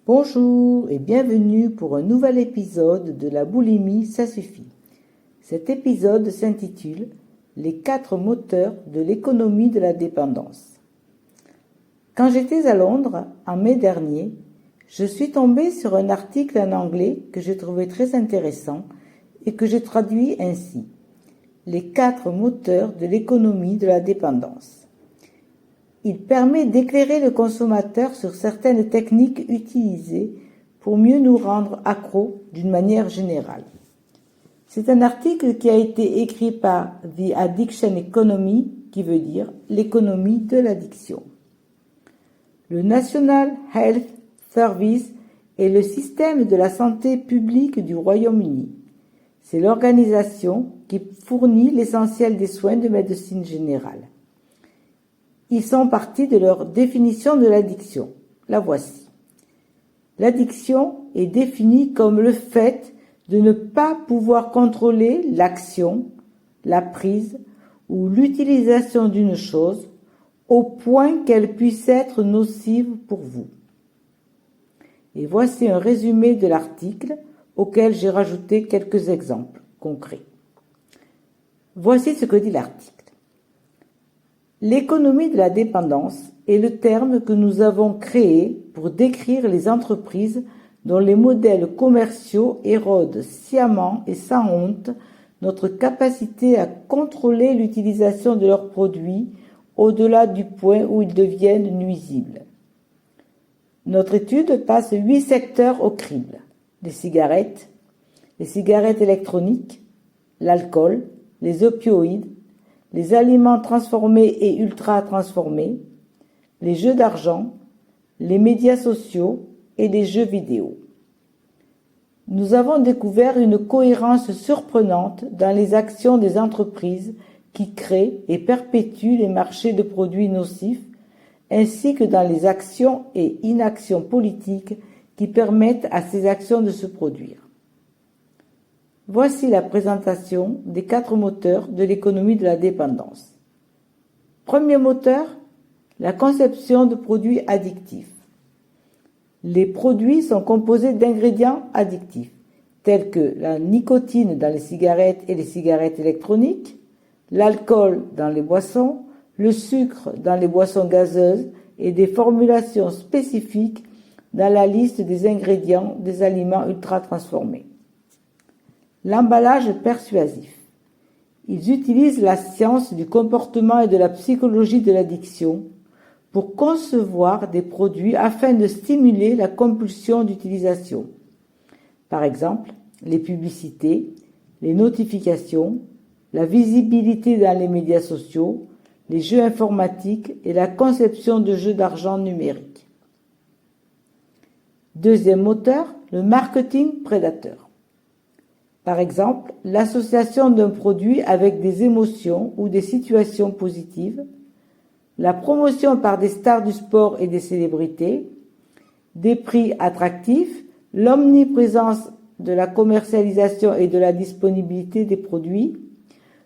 Bonjour et bienvenue pour un nouvel épisode de la boulimie, ça suffit. Cet épisode s'intitule « Les 4 moteurs de l'économie de la dépendance ». Quand j'étais à Londres, en mai dernier, je suis tombée sur un article en anglais que j'ai trouvé très intéressant et que j'ai traduit ainsi « Les 4 moteurs de l'économie de la dépendance ». Il permet d'éclairer le consommateur sur certaines techniques utilisées pour mieux nous rendre accros d'une manière générale. C'est un article qui a été écrit par The Addiction Economy, qui veut dire l'économie de l'addiction. Le National Health Service est le système de la santé publique du Royaume-Uni. C'est l'organisation qui fournit l'essentiel des soins de médecine générale. Ils sont partis de leur définition de l'addiction. La voici. L'addiction est définie comme le fait de ne pas pouvoir contrôler l'action, la prise ou l'utilisation d'une chose au point qu'elle puisse être nocive pour vous. Et voici un résumé de l'article auquel j'ai rajouté quelques exemples concrets. Voici ce que dit l'article. L'économie de la dépendance est le terme que nous avons créé pour décrire les entreprises dont les modèles commerciaux érodent sciemment et sans honte notre capacité à contrôler l'utilisation de leurs produits au-delà du point où ils deviennent nuisibles. Notre étude passe 8 secteurs au crible: les cigarettes électroniques, l'alcool, les opioïdes, les aliments transformés et ultra-transformés, les jeux d'argent, les médias sociaux et les jeux vidéo. Nous avons découvert une cohérence surprenante dans les actions des entreprises qui créent et perpétuent les marchés de produits nocifs, ainsi que dans les actions et inactions politiques qui permettent à ces actions de se produire. Voici la présentation des 4 moteurs de l'économie de la dépendance. Premier moteur, la conception de produits addictifs. Les produits sont composés d'ingrédients addictifs, tels que la nicotine dans les cigarettes et les cigarettes électroniques, l'alcool dans les boissons, le sucre dans les boissons gazeuses et des formulations spécifiques dans la liste des ingrédients des aliments ultra-transformés. L'emballage persuasif. Ils utilisent la science du comportement et de la psychologie de l'addiction pour concevoir des produits afin de stimuler la compulsion d'utilisation. Par exemple, les publicités, les notifications, la visibilité dans les médias sociaux, les jeux informatiques et la conception de jeux d'argent numériques. Deuxième moteur, le marketing prédateur. Par exemple, l'association d'un produit avec des émotions ou des situations positives, la promotion par des stars du sport et des célébrités, des prix attractifs, l'omniprésence de la commercialisation et de la disponibilité des produits,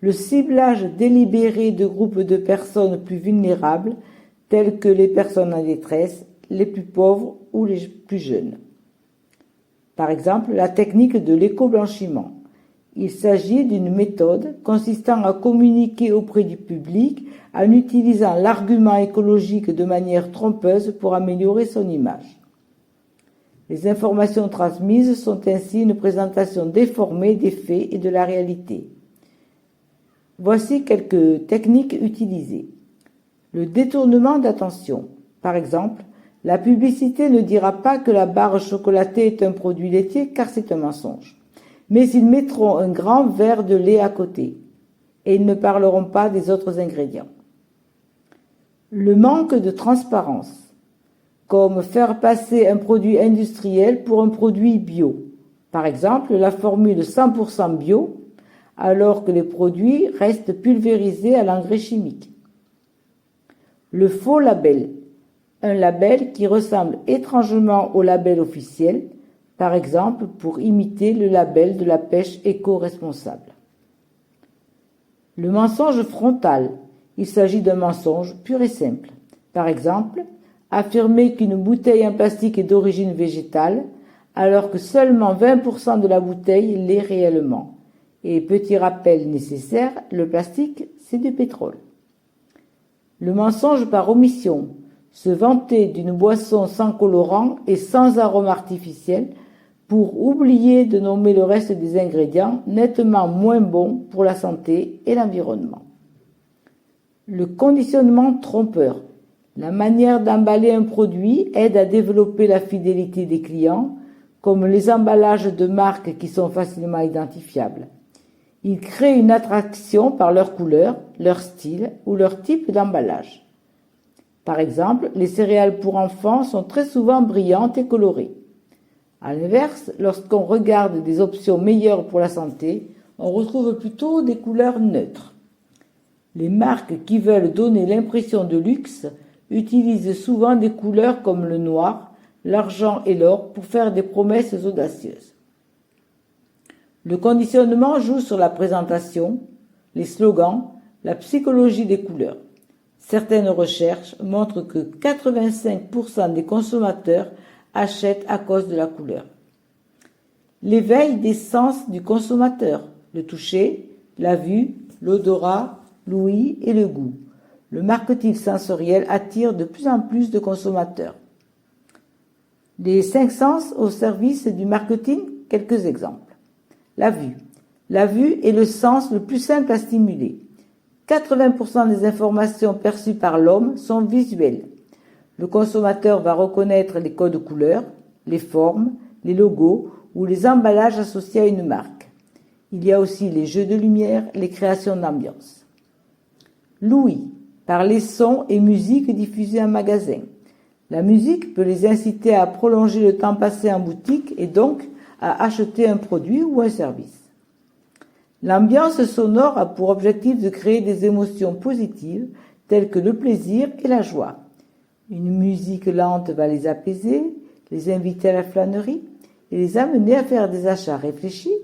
le ciblage délibéré de groupes de personnes plus vulnérables, telles que les personnes en détresse, les plus pauvres ou les plus jeunes. Par exemple, la technique de l'éco-blanchiment. Il s'agit d'une méthode consistant à communiquer auprès du public en utilisant l'argument écologique de manière trompeuse pour améliorer son image. Les informations transmises sont ainsi une présentation déformée des faits et de la réalité. Voici quelques techniques utilisées. Le détournement d'attention. Par exemple, la publicité ne dira pas que la barre chocolatée est un produit laitier car c'est un mensonge. Mais ils mettront un grand verre de lait à côté et ils ne parleront pas des autres ingrédients. Le manque de transparence, comme faire passer un produit industriel pour un produit bio. Par exemple, la formule 100% bio, alors que les produits restent pulvérisés à l'engrais chimique. Le faux label. Un label qui ressemble étrangement au label officiel, par exemple pour imiter le label de la pêche éco-responsable. Le mensonge frontal. Il s'agit d'un mensonge pur et simple. Par exemple, affirmer qu'une bouteille en plastique est d'origine végétale, alors que seulement 20% de la bouteille l'est réellement. Et petit rappel nécessaire, le plastique, c'est du pétrole. Le mensonge par omission, se vanter d'une boisson sans colorant et sans arôme artificiel pour oublier de nommer le reste des ingrédients nettement moins bons pour la santé et l'environnement. Le conditionnement trompeur. La manière d'emballer un produit aide à développer la fidélité des clients, comme les emballages de marques qui sont facilement identifiables. Ils créent une attraction par leur couleur, leur style ou leur type d'emballage. Par exemple, les céréales pour enfants sont très souvent brillantes et colorées. À l'inverse, lorsqu'on regarde des options meilleures pour la santé, on retrouve plutôt des couleurs neutres. Les marques qui veulent donner l'impression de luxe utilisent souvent des couleurs comme le noir, l'argent et l'or pour faire des promesses audacieuses. Le conditionnement joue sur la présentation, les slogans, la psychologie des couleurs. Certaines recherches montrent que 85% des consommateurs achètent à cause de la couleur. L'éveil des sens du consommateur, le toucher, la vue, l'odorat, l'ouïe et le goût. Le marketing sensoriel attire de plus en plus de consommateurs. Les 5 sens au service du marketing, quelques exemples. La vue. La vue est le sens le plus simple à stimuler. 80% des informations perçues par l'homme sont visuelles. Le consommateur va reconnaître les codes couleurs, les formes, les logos ou les emballages associés à une marque. Il y a aussi les jeux de lumière, les créations d'ambiance. L'ouïe, par les sons et musiques diffusées en magasin. La musique peut les inciter à prolonger le temps passé en boutique et donc à acheter un produit ou un service. L'ambiance sonore a pour objectif de créer des émotions positives telles que le plaisir et la joie. Une musique lente va les apaiser, les inviter à la flânerie et les amener à faire des achats réfléchis,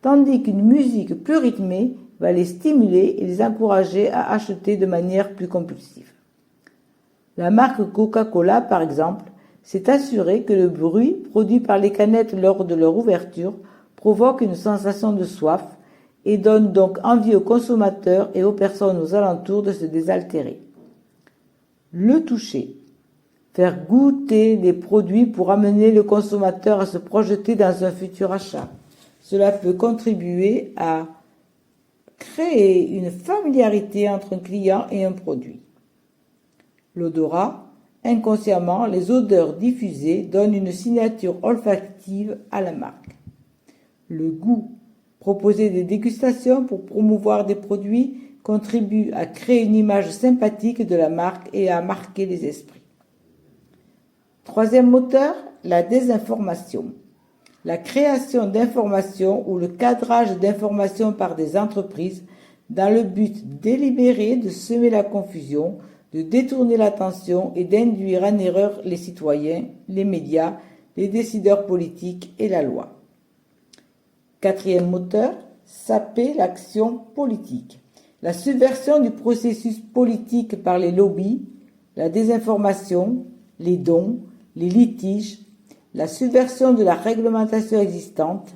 tandis qu'une musique plus rythmée va les stimuler et les encourager à acheter de manière plus compulsive. La marque Coca-Cola, par exemple, s'est assurée que le bruit produit par les canettes lors de leur ouverture provoque une sensation de soif et donne donc envie aux consommateurs et aux personnes aux alentours de se désaltérer. Le toucher. Faire goûter des produits pour amener le consommateur à se projeter dans un futur achat. Cela peut contribuer à créer une familiarité entre un client et un produit. L'odorat. Inconsciemment, les odeurs diffusées donnent une signature olfactive à la marque. Le goût. Proposer des dégustations pour promouvoir des produits contribue à créer une image sympathique de la marque et à marquer les esprits. Troisième moteur, la désinformation. La création d'informations ou le cadrage d'informations par des entreprises dans le but délibéré de semer la confusion, de détourner l'attention et d'induire en erreur les citoyens, les médias, les décideurs politiques et la loi. Quatrième moteur, saper l'action politique. La subversion du processus politique par les lobbies, la désinformation, les dons, les litiges, la subversion de la réglementation existante,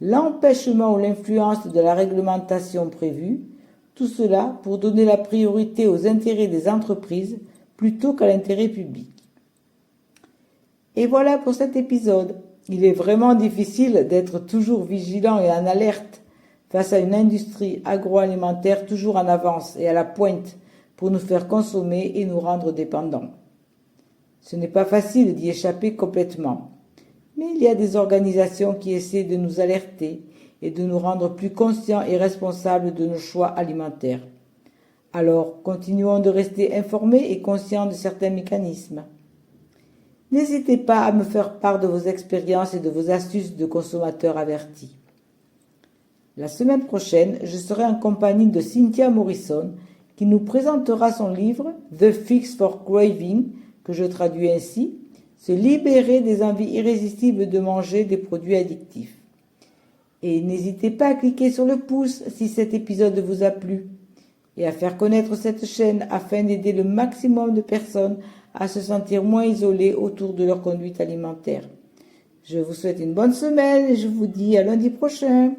l'empêchement ou l'influence de la réglementation prévue, tout cela pour donner la priorité aux intérêts des entreprises plutôt qu'à l'intérêt public. Et voilà pour cet épisode. Il est vraiment difficile d'être toujours vigilant et en alerte face à une industrie agroalimentaire toujours en avance et à la pointe pour nous faire consommer et nous rendre dépendants. Ce n'est pas facile d'y échapper complètement, mais il y a des organisations qui essaient de nous alerter et de nous rendre plus conscients et responsables de nos choix alimentaires. Alors, continuons de rester informés et conscients de certains mécanismes. N'hésitez pas à me faire part de vos expériences et de vos astuces de consommateurs avertis. La semaine prochaine, je serai en compagnie de Cynthia Morrison qui nous présentera son livre « The Fix for Craving » que je traduis ainsi « Se libérer des envies irrésistibles de manger des produits addictifs ». Et n'hésitez pas à cliquer sur le pouce si cet épisode vous a plu et à faire connaître cette chaîne afin d'aider le maximum de personnes à se sentir moins isolés autour de leur conduite alimentaire. Je vous souhaite une bonne semaine et je vous dis à lundi prochain.